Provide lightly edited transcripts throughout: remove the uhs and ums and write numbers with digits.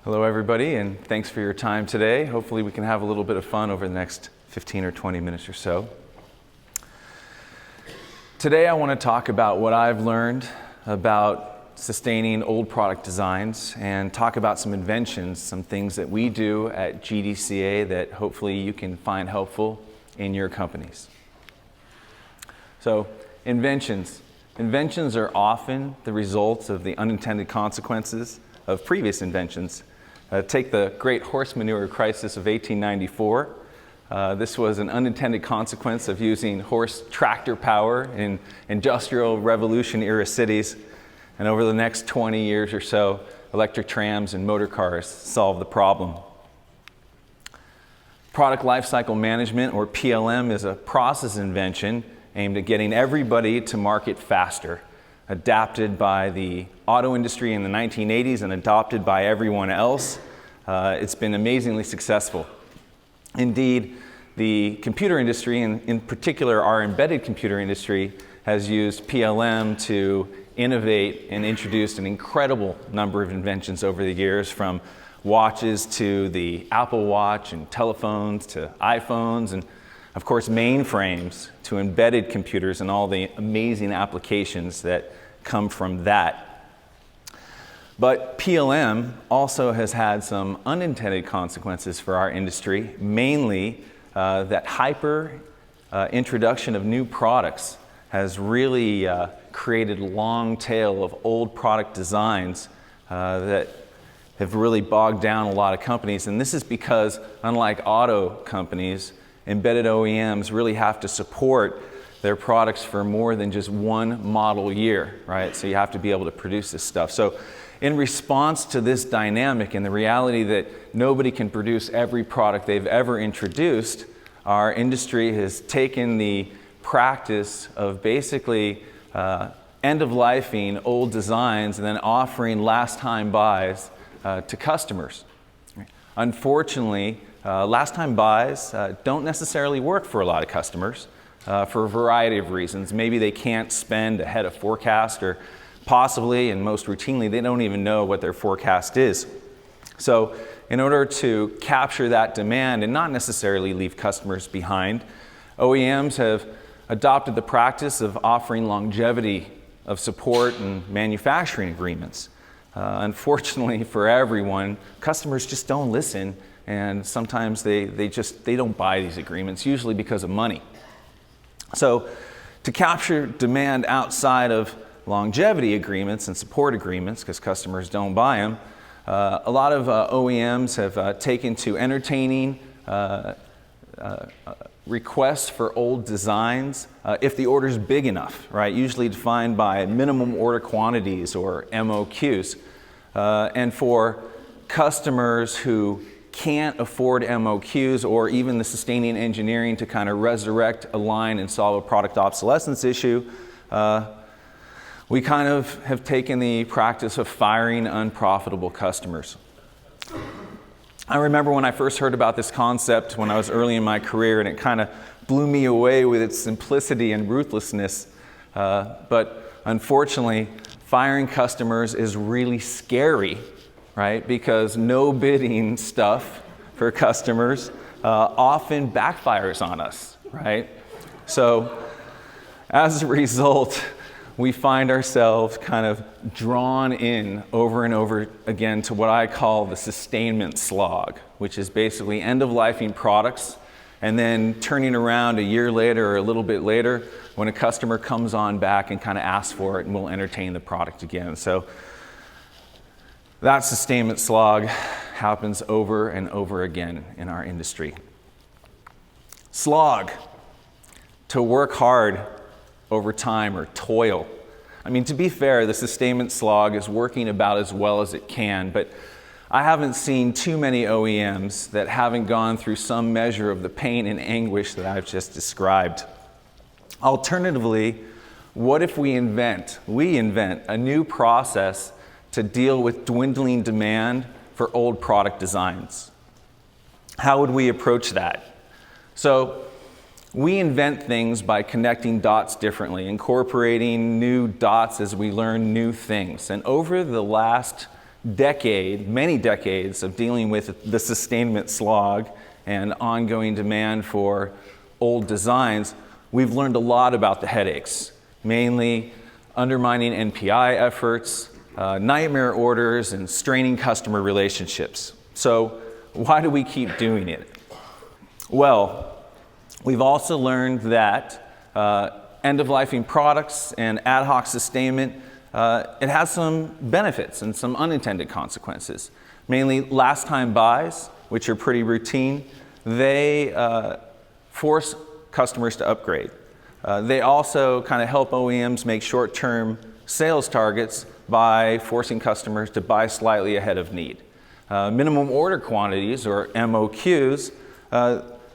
Hello everybody, and thanks for your time today. Hopefully we can have a little bit of fun over the next 15 or 20 minutes or so. Today I want to talk about what I've learned about sustaining old product designs and talk about some inventions, some things that we do at GDCA that hopefully you can find helpful in your companies. So, inventions. Inventions are often the results of the unintended consequences of previous inventions. Take the great horse manure crisis of 1894. This was an unintended consequence of using horse tractor power in Industrial Revolution era cities. And over the next 20 years or so, electric trams and motor cars solved the problem. Product lifecycle management, or PLM, is a process invention aimed at getting everybody to market faster, adapted by the auto industry in the 1980s and adopted by everyone else. It's been amazingly successful. Indeed, the computer industry, and in particular our embedded computer industry, has used PLM to innovate and introduce an incredible number of inventions over the years, from watches to the Apple Watch and telephones to iPhones and of course mainframes to embedded computers and all the amazing applications that come from that. But PLM also has had some unintended consequences for our industry, mainly that hyper introduction of new products has really created a long tail of old product designs that have really bogged down a lot of companies. And this is because, unlike auto companies, embedded OEMs really have to support their products for more than just one model year, right? So you have to be able to produce this stuff. So in response to this dynamic and the reality that nobody can produce every product they've ever introduced, our industry has taken the practice of basically end-of-lifing old designs and then offering last-time buys to customers. Unfortunately, last-time buys don't necessarily work for a lot of customers for a variety of reasons. Maybe they can't spend ahead of forecast, or possibly, and most routinely, they don't even know what their forecast is. So in order to capture that demand and not necessarily leave customers behind, OEMs have adopted the practice of offering longevity of support and manufacturing agreements. Unfortunately for everyone, customers just don't listen, and sometimes they don't buy these agreements, usually because of money. So to capture demand outside of longevity agreements and support agreements, because customers don't buy them, a lot of OEMs have taken to entertaining requests for old designs if the order's big enough, right? Usually defined by minimum order quantities, or MOQs. And for customers who can't afford MOQs or even the sustaining engineering to kind of resurrect a line and solve a product obsolescence issue, we kind of have taken the practice of firing unprofitable customers. I remember when I first heard about this concept when I was early in my career, and it kind of blew me away with its simplicity and ruthlessness. But unfortunately, firing customers is really scary, right? Because no bidding stuff for customers often backfires on us, right? So as a result, we find ourselves kind of drawn in over and over again to what I call the sustainment slog, which is basically end-of-lifing products and then turning around a year later or a little bit later when a customer comes on back and kind of asks for it, and we'll entertain the product again. So that sustainment slog happens over and over again in our industry. Slog, to work hard over time, or toil. I mean, to be fair, the sustainment slog is working about as well as it can, but I haven't seen too many OEMs that haven't gone through some measure of the pain and anguish that I've just described. Alternatively, what if we invent a new process to deal with dwindling demand for old product designs? How would we approach that? So We invent things by connecting dots differently, incorporating new dots as we learn new things. And over the last decade, many decades of dealing with the sustainment slog and ongoing demand for old designs, we've learned a lot about the headaches, mainly undermining NPI efforts, nightmare orders, and straining customer relationships. So why do we keep doing it? Well, we've also learned that end-of-lifing products and ad hoc sustainment, it has some benefits and some unintended consequences. Mainly last-time buys, which are pretty routine, they force customers to upgrade. They also kind of help OEMs make short-term sales targets by forcing customers to buy slightly ahead of need. Minimum order quantities, or MOQs,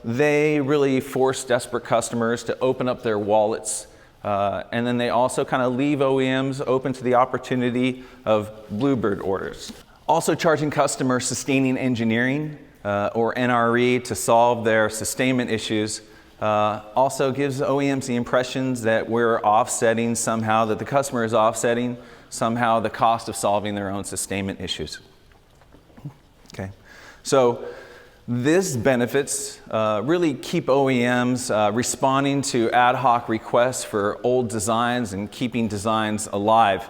they really force desperate customers to open up their wallets, and then they also kind of leave OEMs open to the opportunity of bluebird orders. Also charging customers sustaining engineering, or NRE, to solve their sustainment issues also gives OEMs the impressions that we're offsetting somehow, that the customer is offsetting somehow the cost of solving their own sustainment issues. Okay, so these benefits really keep OEMs responding to ad hoc requests for old designs and keeping designs alive.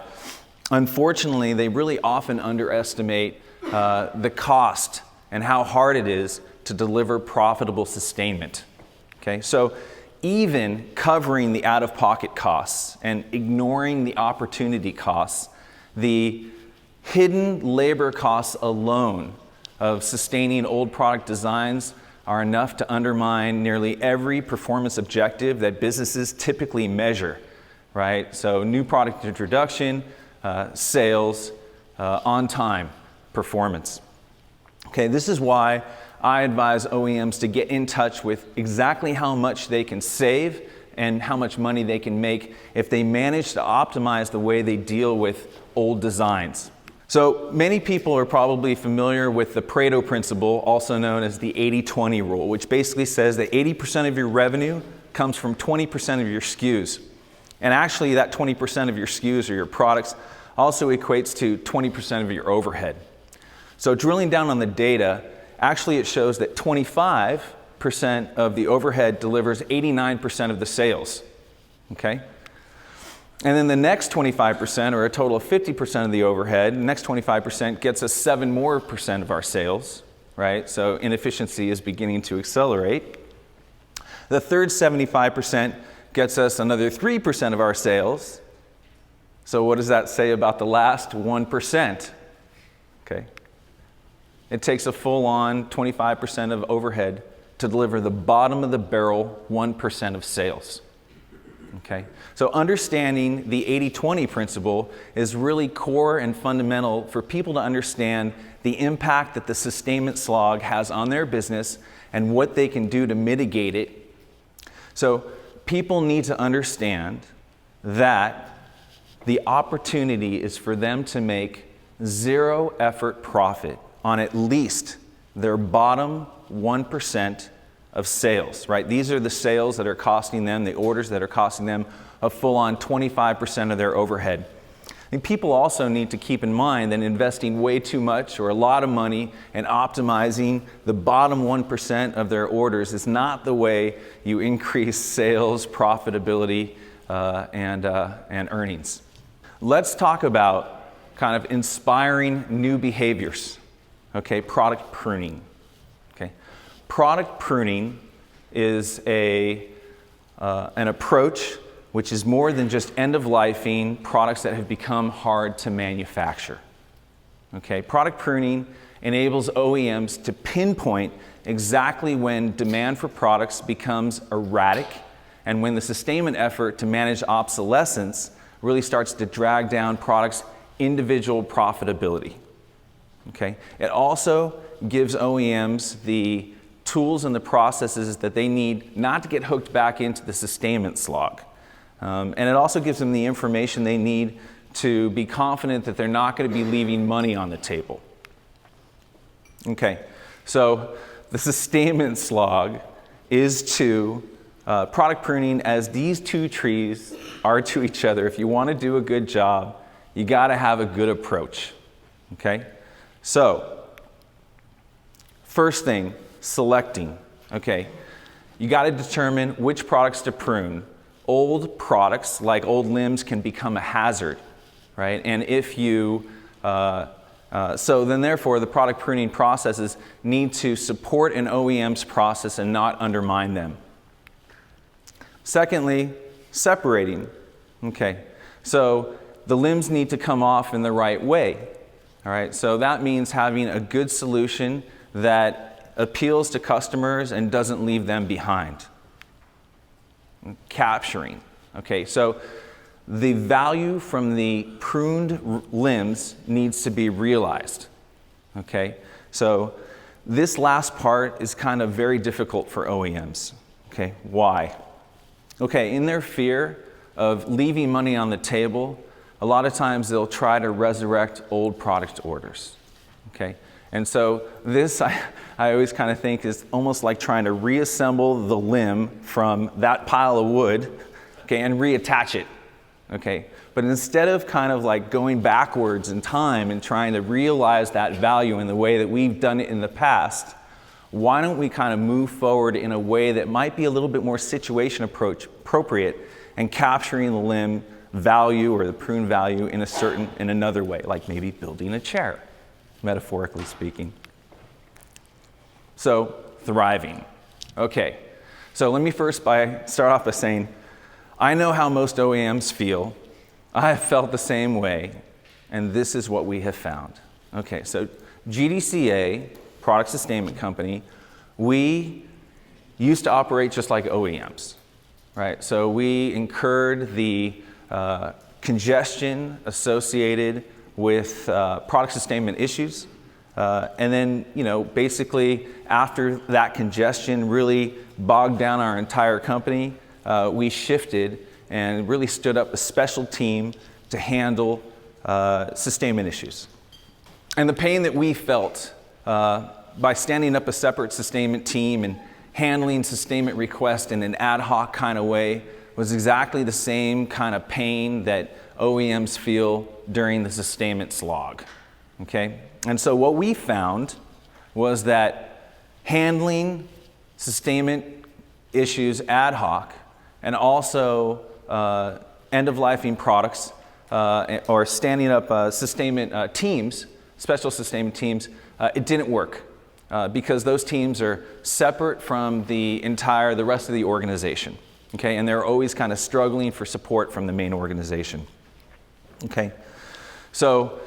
Unfortunately, they really often underestimate the cost and how hard it is to deliver profitable sustainment. Okay, so even covering the out-of-pocket costs and ignoring the opportunity costs, the hidden labor costs alone of sustaining old product designs are enough to undermine nearly every performance objective that businesses typically measure, right? So new product introduction, sales, on-time performance. Okay, this is why I advise OEMs to get in touch with exactly how much they can save and how much money they can make if they manage to optimize the way they deal with old designs. So many people are probably familiar with the Pareto Principle, also known as the 80-20 rule, which basically says that 80% of your revenue comes from 20% of your SKUs. And actually that 20% of your SKUs or your products also equates to 20% of your overhead. So drilling down on the data, actually it shows that 25% of the overhead delivers 89% of the sales, okay? And then the next 25%, or a total of 50% of the overhead, the next 25% gets us 7% more of our sales, right? So inefficiency is beginning to accelerate. The third 75% gets us another 3% of our sales. So what does that say about the last 1%? Okay. It takes a full-on 25% of overhead to deliver the bottom of the barrel 1% of sales. Okay? So understanding the 80-20 principle is really core and fundamental for people to understand the impact that the sustainment slog has on their business and what they can do to mitigate it. So people need to understand that the opportunity is for them to make zero effort profit on at least their bottom 1% of sales, right? These are the sales that are costing them, the orders that are costing them a full-on 25% of their overhead. And people also need to keep in mind that investing way too much or a lot of money and optimizing the bottom 1% of their orders is not the way you increase sales, profitability, and earnings. Let's talk about kind of inspiring new behaviors. Okay, product pruning. Okay, product pruning is an approach which is more than just end-of-lifing products that have become hard to manufacture. Okay, product pruning enables OEMs to pinpoint exactly when demand for products becomes erratic and when the sustainment effort to manage obsolescence really starts to drag down products' individual profitability. Okay. It also gives OEMs the tools and the processes that they need not to get hooked back into the sustainment slog. And it also gives them the information they need to be confident that they're not going to be leaving money on the table. Okay, so the sustainment slog is to product pruning as these two trees are to each other. If you want to do a good job, you got to have a good approach. Okay? So, first thing, selecting. Okay? You got to determine which products to prune. Old products, like old limbs, can become a hazard, right? And if you, so then therefore the product pruning processes need to support an OEM's process and not undermine them. Secondly, separating. Okay, so the limbs need to come off in the right way. All right, so that means having a good solution that appeals to customers and doesn't leave them behind. Capturing. Okay, so the value from the pruned limbs needs to be realized. Okay, so this last part is kind of very difficult for OEMs. Okay, why? Okay, in their fear of leaving money on the table, a lot of times they'll try to resurrect old product orders. Okay, and so this I always kind of think is almost like trying to reassemble the limb from that pile of wood, okay, and reattach it. Okay, but instead of kind of like going backwards in time and trying to realize that value in the way that we've done it in the past, why don't we kind of move forward in a way that might be a little bit more situation appropriate and capturing the limb value or the prune value in another way, like maybe building a chair, metaphorically speaking. So, thriving. Okay, so let me first start off by saying, I know how most OEMs feel. I have felt the same way, and this is what we have found. Okay, so GDCA, Product Sustainment Company, we used to operate just like OEMs, right? So we incurred the congestion associated with product sustainment issues. And then, basically after that congestion really bogged down our entire company, we shifted and really stood up a special team to handle sustainment issues. And the pain that we felt by standing up a separate sustainment team and handling sustainment requests in an ad hoc kind of way was exactly the same kind of pain that OEMs feel during the Sustainment Slog. Okay? And so what we found was that handling sustainment issues ad hoc and also end-of-lifing products or standing up sustainment teams, special sustainment teams, it didn't work because those teams are separate from the rest of the organization. Okay, and they're always kind of struggling for support from the main organization. Okay, so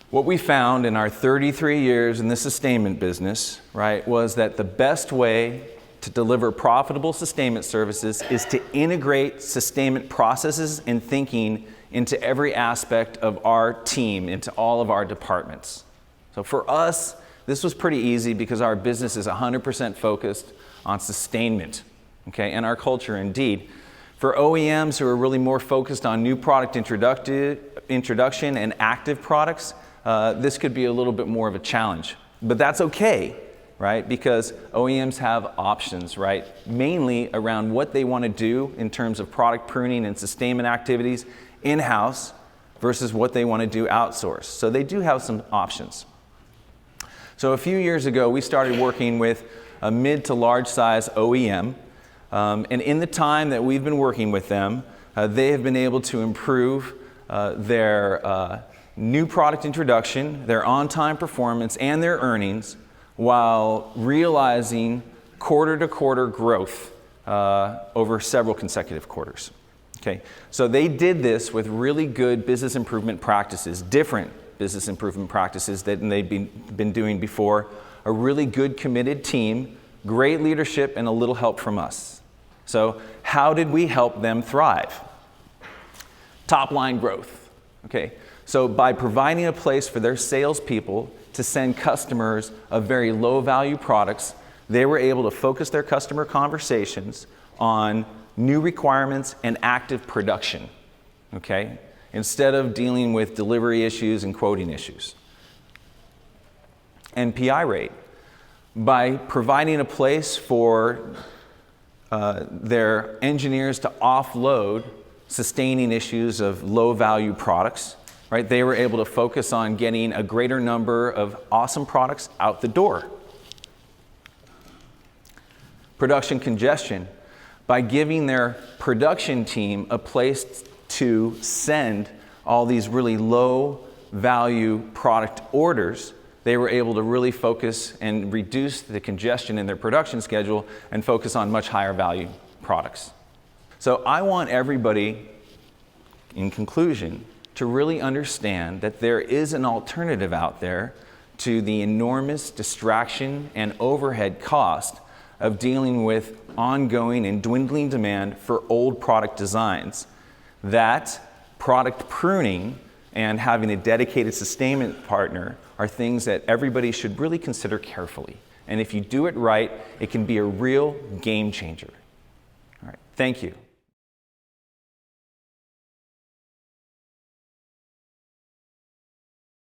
what we found in our 33 years in the sustainment business, right, was that the best way to deliver profitable sustainment services is to integrate sustainment processes and thinking into every aspect of our team, into all of our departments. So for us, this was pretty easy because our business is 100% focused on sustainment. Okay, and our culture indeed. For OEMs who are really more focused on new product introduction and active products, this could be a little bit more of a challenge. But that's okay, right? Because OEMs have options, right? Mainly around what they want to do in terms of product pruning and sustainment activities in-house versus what they want to do outsourced. So they do have some options. So a few years ago, we started working with a mid to large size OEM. And in the time that we've been working with them, they have been able to improve their new product introduction, their on-time performance, and their earnings while realizing quarter-to-quarter growth over several consecutive quarters. Okay, so they did this with really good business improvement practices, different business improvement practices than they'd been doing before, a really good committed team, great leadership, and a little help from us. So how did we help them thrive? Top line growth. Okay, so by providing a place for their salespeople to send customers of very low value products, they were able to focus their customer conversations on new requirements and active production. Okay, instead of dealing with delivery issues and quoting issues. NPI rate. By providing a place for their engineers to offload sustaining issues of low-value products. Right? They were able to focus on getting a greater number of awesome products out the door. Production congestion. By giving their production team a place to send all these really low-value product orders, they were able to really focus and reduce the congestion in their production schedule and focus on much higher value products. So I want everybody, in conclusion, to really understand that there is an alternative out there to the enormous distraction and overhead cost of dealing with ongoing and dwindling demand for old product designs. That product pruning and having a dedicated sustainment partner are things that everybody should really consider carefully. And if you do it right, it can be a real game changer. All right, thank you.